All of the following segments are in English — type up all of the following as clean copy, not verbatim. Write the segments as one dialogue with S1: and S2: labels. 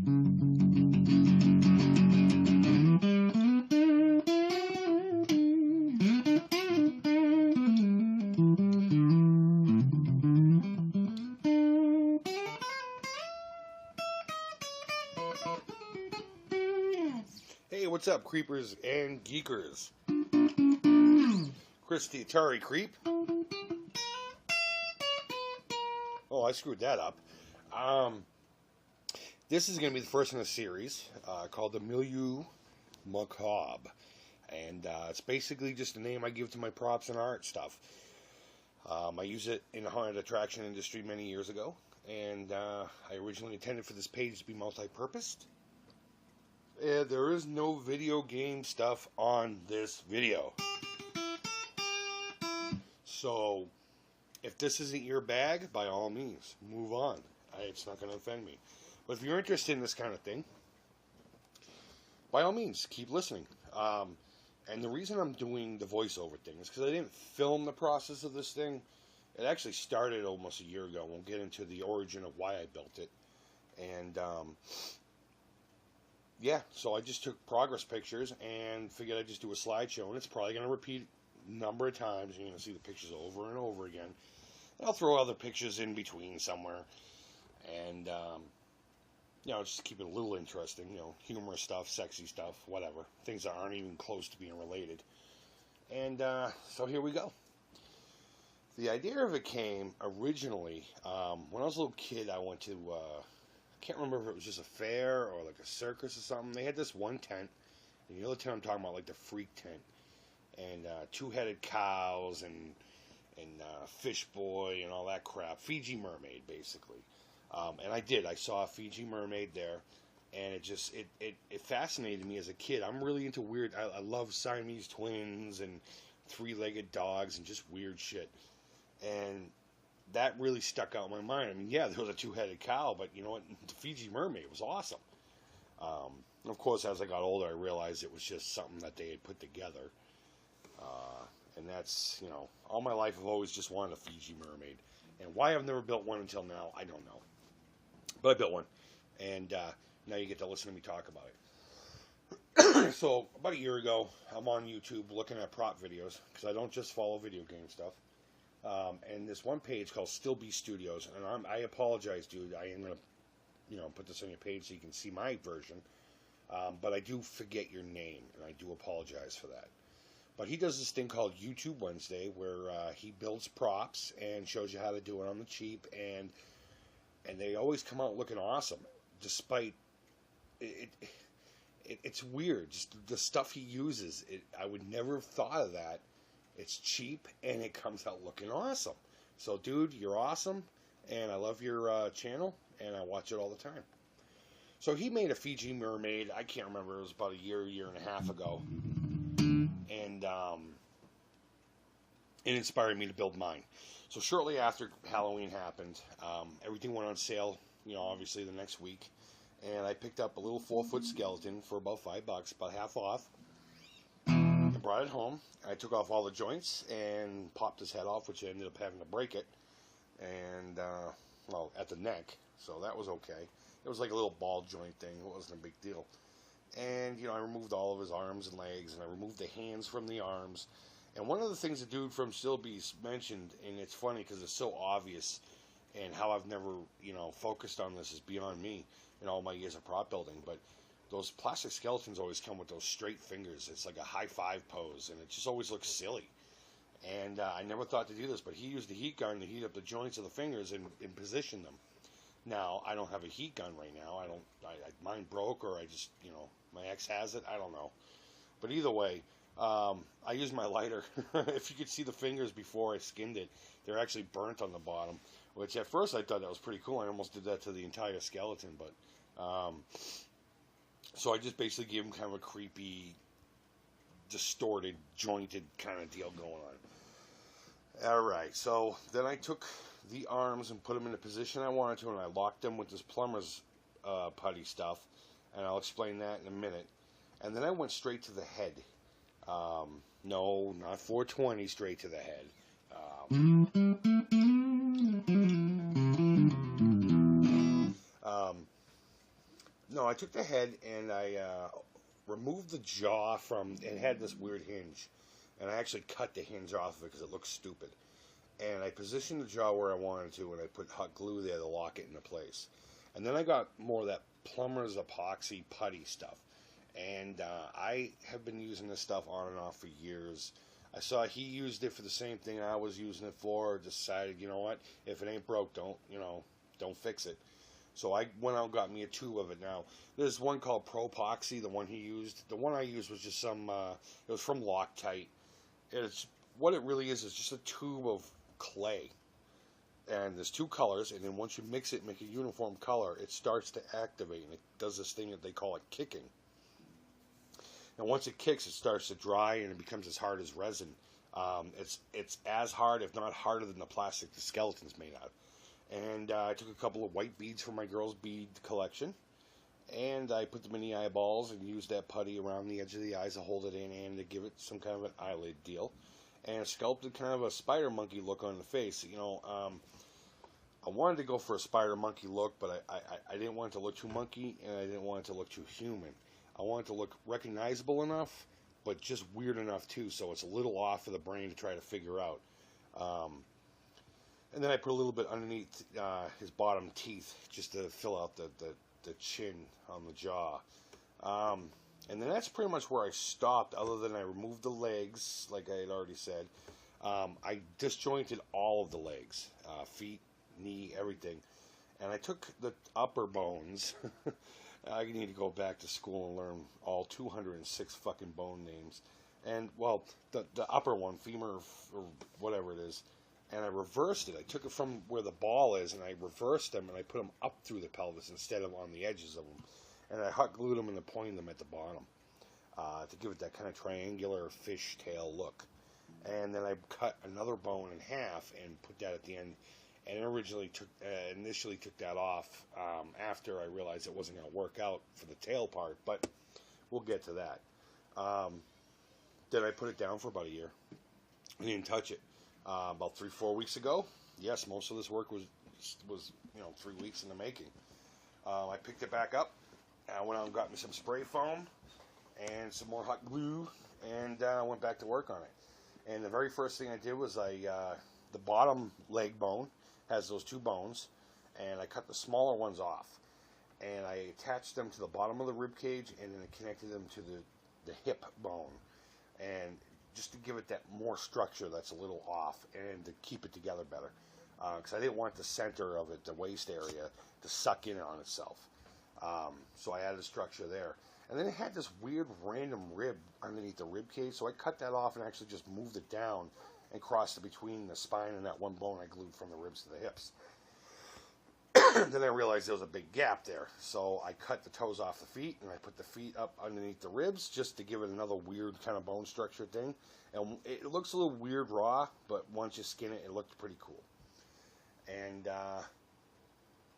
S1: Hey, what's up, creepers and geekers? Chris the Atari Creep. Oh, I screwed that up. This is going to be the first in a series called the Milieu Macabre. And it's basically just a name I give to my props and art stuff. I use it in the haunted attraction industry many years ago. And I originally intended for this page to be multi-purposed. There is no video game stuff on this video. So, if this isn't your bag, by all means, move on. It's not going to offend me. But if you're interested in this kind of thing, by all means, keep listening. And the reason I'm doing the voiceover thing is because I didn't film the process of this thing. It actually started almost a year ago. We'll get into the origin of why I built it. And, yeah, so I just took progress pictures and figured I'd just do a slideshow. And it's probably going to repeat a number of times. You're going to see the pictures over and over again. And I'll throw other pictures in between somewhere. And, you know, just to keep it a little interesting. You know, humorous stuff, sexy stuff, whatever. Things that aren't even close to being related. And so here we go. The idea of it came originally, when I was a little kid, I went to, I can't remember if it was just a fair or like a circus or something. They had this one tent, and the other tent I'm talking about, like the freak tent, and two-headed cows and fish boy and all that crap. Fiji Mermaid, basically. And I saw a Fiji Mermaid there, and it fascinated me as a kid. I'm really into weird, I love Siamese twins and three-legged dogs and just weird shit. And that really stuck out in my mind. I mean, yeah, there was a two-headed cow, but you know what? The Fiji Mermaid was awesome. Of course, as I got older, I realized it was just something that they had put together. And that's, you know, all my life I've always just wanted a Fiji Mermaid. And why I've never built one until now, I don't know. But I built one. And now you get to listen to me talk about it. So, about a year ago, I'm on YouTube looking at prop videos, because I don't just follow video game stuff. And this one page called Still Be Studios, and I apologize, dude. I am going to, you know, put this on your page so you can see my version. But I do forget your name, and I do apologize for that. But he does this thing called YouTube Wednesday, where he builds props and shows you how to do it on the cheap, and they always come out looking awesome, despite it's weird. Just the stuff he uses, I would never have thought of that. It's cheap, and it comes out looking awesome. So, dude, you're awesome, and I love your channel, and I watch it all the time. So he made a Fiji Mermaid. I can't remember. It was about a year and a half ago. And it inspired me to build mine. So shortly after Halloween happened, everything went on sale, you know, obviously the next week. And I picked up a little 4-foot skeleton for about $5, about half off. I brought it home. I took off all the joints and popped his head off, which I ended up having to break it. And, well, at the neck. So that was okay. It was like a little ball joint thing. It wasn't a big deal. And, you know, I removed all of his arms and legs, and I removed the hands from the arms. And one of the things the dude from Stillbeast mentioned, and it's funny because it's so obvious, and how I've never, you know, focused on this is beyond me in all my years of prop building, but those plastic skeletons always come with those straight fingers. It's like a high-five pose, and it just always looks silly. And I never thought to do this, but he used the heat gun to heat up the joints of the fingers and position them. Now, I don't have a heat gun right now. Mine broke, or I just, you know, my ex has it. I don't know. But either way, I used my lighter. If you could see the fingers before I skinned it, they're actually burnt on the bottom, which at first I thought that was pretty cool. I almost did that to the entire skeleton, but so I just basically gave him kind of a creepy, distorted, jointed kind of deal going on. Alright, so then I took the arms and put them in the position I wanted to, and I locked them with this plumber's putty stuff, and I'll explain that in a minute. And then I went straight to the head. No, not 420, straight to the head. No, I took the head and I removed the jaw from. It had this weird hinge, and I actually cut the hinge off of it because it looked stupid. And I positioned the jaw where I wanted to, and I put hot glue there to lock it into place. And then I got more of that plumber's epoxy putty stuff. And I have been using this stuff on and off for years. I saw he used it for the same thing I was using it for. Decided, you know what, if it ain't broke, don't fix it. So I went out and got me a tube of it. Now, there's one called Pro Epoxy, the one he used. The one I used was just some, it was from Loctite. What it really is just a tube of clay. And there's two colors, and then once you mix it and make a uniform color, it starts to activate, and it does this thing that they call it kicking. And once it kicks, it starts to dry, and it becomes as hard as resin. It's as hard, if not harder, than the plastic the skeleton's made out of. And I took a couple of white beads from my girl's bead collection, and I put them in the eyeballs and used that putty around the edge of the eyes to hold it in and to give it some kind of an eyelid deal. And sculpted kind of a spider monkey look on the face. I wanted to go for a spider monkey look, but I didn't want it to look too monkey, and I didn't want it to look too human. I want it to look recognizable enough, but just weird enough too, so it's a little off for the brain to try to figure out. And then I put a little bit underneath his bottom teeth just to fill out the chin on the jaw. And then that's pretty much where I stopped, other than I removed the legs, like I had already said. I disjointed all of the legs, feet, knee, everything. And I took the upper bones. I need to go back to school and learn all 206 fucking bone names. And, well, the upper one, femur or whatever it is, and I reversed it. I took it from where the ball is, and I reversed them, and I put them up through the pelvis instead of on the edges of them. And I hot glued them and pointed them at the bottom to give it that kind of triangular fishtail look. And then I cut another bone in half and put that at the end. And initially took that off after I realized it wasn't going to work out for the tail part, but we'll get to that. Then I put it down for about a year. I didn't touch it. About 3-4 weeks ago, yes, most of this work was 3 weeks in the making. I picked it back up. I went out and got me some spray foam and some more hot glue, and I went back to work on it. And the very first thing I did was the bottom leg bone has those two bones, and I cut the smaller ones off, and I attached them to the bottom of the rib cage, and then I connected them to the hip bone, and just to give it that more structure that's a little off, and to keep it together better, because I didn't want the center of it, the waist area, to suck in on itself. So I added a structure there. And then it had this weird random rib underneath the rib cage, so I cut that off and actually just moved it down and crossed it between the spine and that one bone I glued from the ribs to the hips. Then I realized there was a big gap there, so I cut the toes off the feet, and I put the feet up underneath the ribs just to give it another weird kind of bone structure thing. And it looks a little weird raw, but once you skin it, it looked pretty cool. And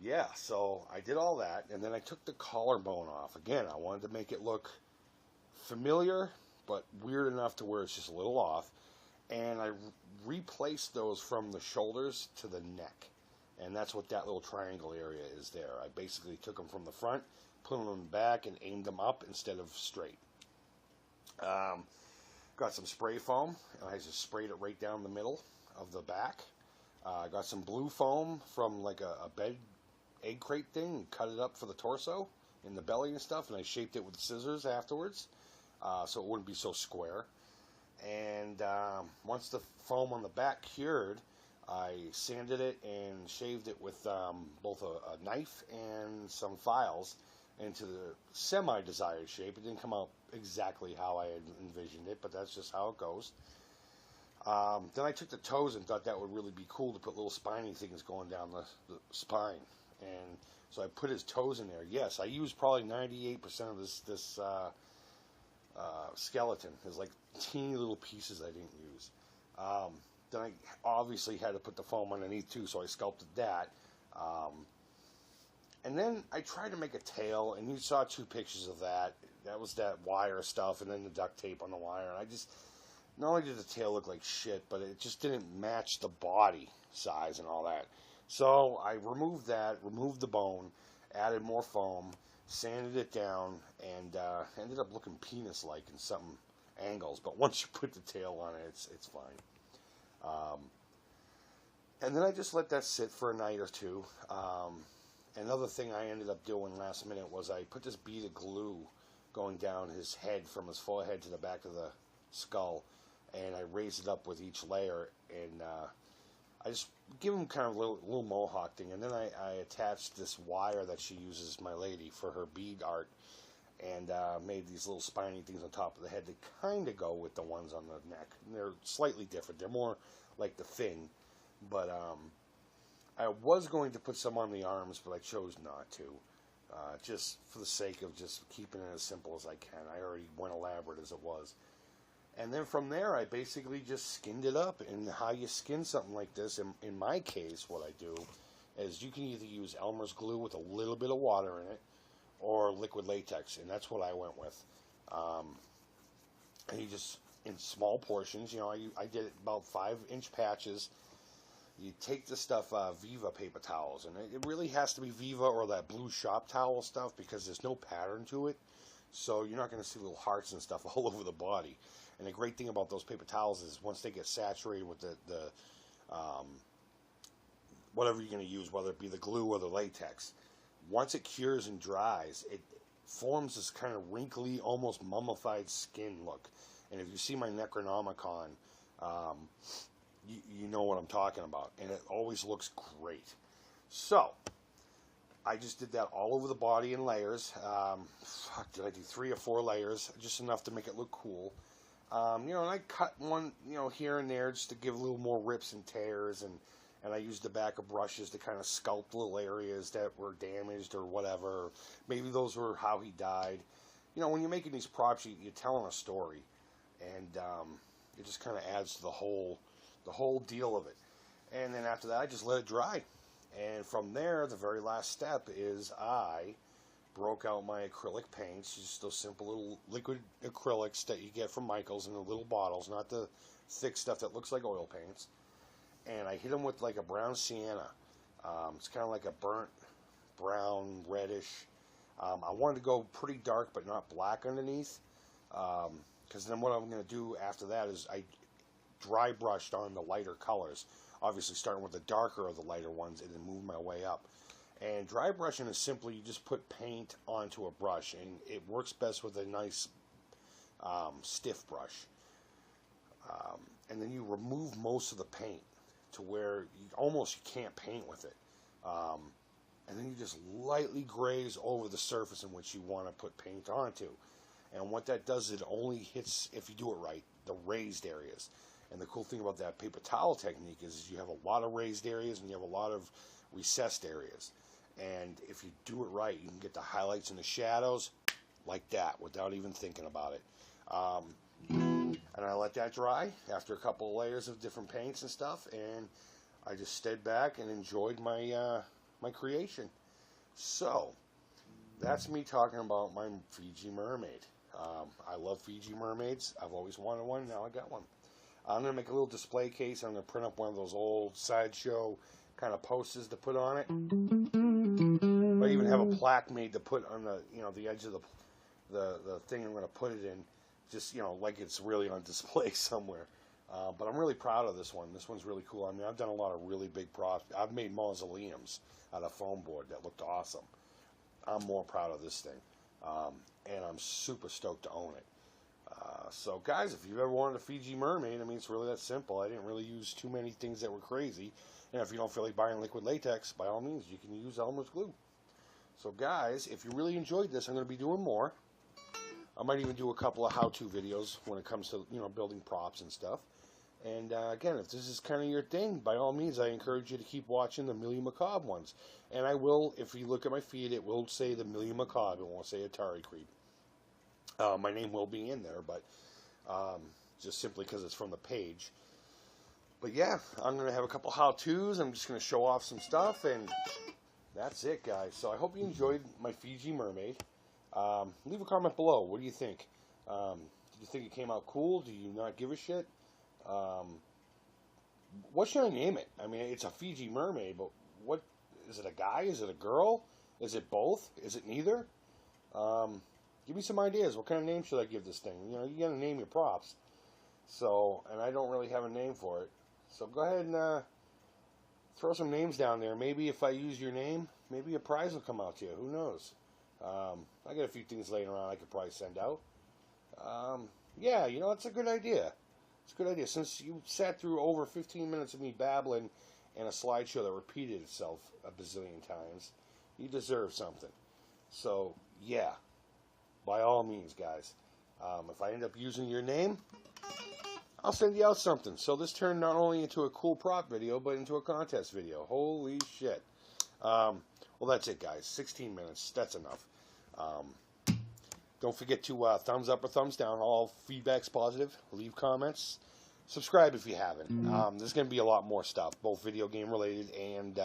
S1: yeah, so I did all that, and then I took the collarbone off. Again, I wanted to make it look familiar, but weird enough to where it's just a little off. And I replaced those from the shoulders to the neck. And that's what that little triangle area is there. I basically took them from the front, put them back, and aimed them up instead of straight. Got some spray foam, and I just sprayed it right down the middle of the back. Got some blue foam from like a bed egg crate thing, and cut it up for the torso and the belly and stuff, and I shaped it with scissors afterwards, so it wouldn't be so square. And once the foam on the back cured, I sanded it and shaved it with both a knife and some files into the semi-desired shape. It didn't come out exactly how I had envisioned it, but that's just how it goes. Then I took the toes and thought that would really be cool to put little spiny things going down the spine. And so I put his toes in there. Yes, I used probably 98% of this skeleton. There's like teeny little pieces I didn't use. Then I obviously had to put the foam underneath too, so I sculpted that. And then I tried to make a tail, and you saw 2 pictures of that. That was that wire stuff, and then the duct tape on the wire. And I just, not only did the tail look like shit, but it just didn't match the body size and all that. So I removed that, removed the bone, added more foam, sanded it down, and ended up looking penis-like in some angles. But once you put the tail on it, it's fine. And then I just let that sit for a night or two. Another thing I ended up doing last minute was I put this bead of glue going down his head from his forehead to the back of the skull, and I raised it up with each layer, and I just give him kind of a little mohawk thing, and then I attached this wire that she uses, my lady, for her bead art, and made these little spiny things on top of the head that kind of go with the ones on the neck. And they're slightly different. They're more like the fin, but I was going to put some on the arms, but I chose not to, just for the sake of just keeping it as simple as I can. I already went elaborate as it was. And then from there, I basically just skinned it up. And how you skin something like this, in my case, what I do is you can either use Elmer's glue with a little bit of water in it, or liquid latex, and that's what I went with. And you just, in small portions, you know, I did it about 5-inch patches. You take the stuff, Viva paper towels, and it really has to be Viva or that blue shop towel stuff, because there's no pattern to it, so you're not going to see little hearts and stuff all over the body. And the great thing about those paper towels is once they get saturated with the whatever you're going to use, whether it be the glue or the latex, once it cures and dries, it forms this kind of wrinkly, almost mummified skin look. And if you see my Necronomicon, you know what I'm talking about, and it always looks great. So I just did that all over the body in layers. Did I do 3 or 4 layers, just enough to make it look cool. You know, and I cut one, you know, here and there just to give a little more rips and tears, and I used the back of brushes to kind of sculpt little areas that were damaged or whatever. Maybe those were how he died. You know, when you're making these props, you're telling a story, and it just kind of adds to the whole deal of it. And then after that, I just let it dry. And from there, the very last step is I broke out my acrylic paints, just those simple little liquid acrylics that you get from Michael's in the little bottles, not the thick stuff that looks like oil paints. And I hit them with like a brown sienna. It's kind of like a burnt brown, reddish. I wanted to go pretty dark but not black underneath, because then what I'm going to do after that is I dry brushed on the lighter colors, obviously starting with the darker of the lighter ones and then move my way up. And dry brushing is simply you just put paint onto a brush, and it works best with a nice stiff brush. And then you remove most of the paint to where you can't paint with it. And then you just lightly graze over the surface in which you want to put paint onto. And what that does, it only hits, if you do it right, the raised areas. And the cool thing about that paper towel technique is you have a lot of raised areas and you have a lot of recessed areas. And if you do it right, you can get the highlights and the shadows like that without even thinking about it. And I let that dry after a couple of layers of different paints and stuff, and I just stayed back and enjoyed my my creation. So that's me talking about my Fiji Mermaid. I love Fiji Mermaids. I've always wanted one. Now I got one. I'm going to make a little display case. I'm going to print up one of those old sideshow kind of posters to put on it. I even have a plaque made to put on the, you know, the edge of the thing I'm going to put it in, just, you know, like it's really on display somewhere. But I'm really proud of this one. This one's really cool. I mean, I've done a lot of really big props. I've made mausoleums out of foam board that looked awesome. I'm more proud of this thing. And I'm super stoked to own it. So, guys, if you've ever wanted a Fiji Mermaid, I mean, it's really that simple. I didn't really use too many things that were crazy. And if you don't feel like buying liquid latex, by all means, you can use Elmer's glue. So, guys, if you really enjoyed this, I'm going to be doing more. I might even do a couple of how-to videos when it comes to, you know, building props and stuff. And, again, if this is kind of your thing, by all means, I encourage you to keep watching the Milieu Macabre ones. And I will, if you look at my feed, it will say the Milieu Macabre. It won't say Atari Creep. My name will be in there, but just simply because it's from the page. But, yeah, I'm going to have a couple how-tos. I'm just going to show off some stuff, and that's it, guys. So I hope you enjoyed my Fiji Mermaid. Leave a comment below. What do you think? Did you think it came out cool? Do you not give a shit? What should I name it? I mean, it's a Fiji Mermaid, but what is it? A guy? Is it a girl? Is it both? Is it neither? Give me some ideas. What kind of name should I give this thing? You know, you got to name your props. So, and I don't really have a name for it. So go ahead and throw some names down there. Maybe if I use your name, maybe a prize will come out to you. Who knows? I got a few things laying around I could probably send out. Yeah, you know, it's a good idea. It's a good idea. Since you sat through over 15 minutes of me babbling and a slideshow that repeated itself a bazillion times, you deserve something. So, yeah, by all means, guys. If I end up using your name, I'll send you out something. So this turned not only into a cool prop video, but into a contest video. Holy shit. Well, that's it, guys. 16 minutes. That's enough. Don't forget to thumbs up or thumbs down. All feedback's positive. Leave comments. Subscribe if you haven't. There's going to be a lot more stuff, both video game related and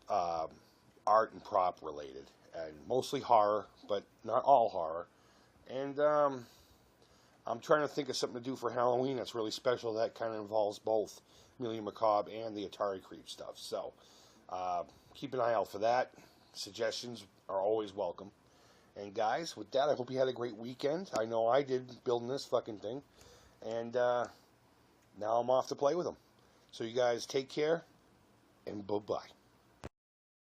S1: art and prop related. And mostly horror, but not all horror. And I'm trying to think of something to do for Halloween that's really special that kind of involves both Milieu Macabre and the Atari Creep stuff. So keep an eye out for that. Suggestions are always welcome. And guys, with that, I hope you had a great weekend. I know I did, building this fucking thing. And now I'm off to play with them. So you guys take care, and bye-bye.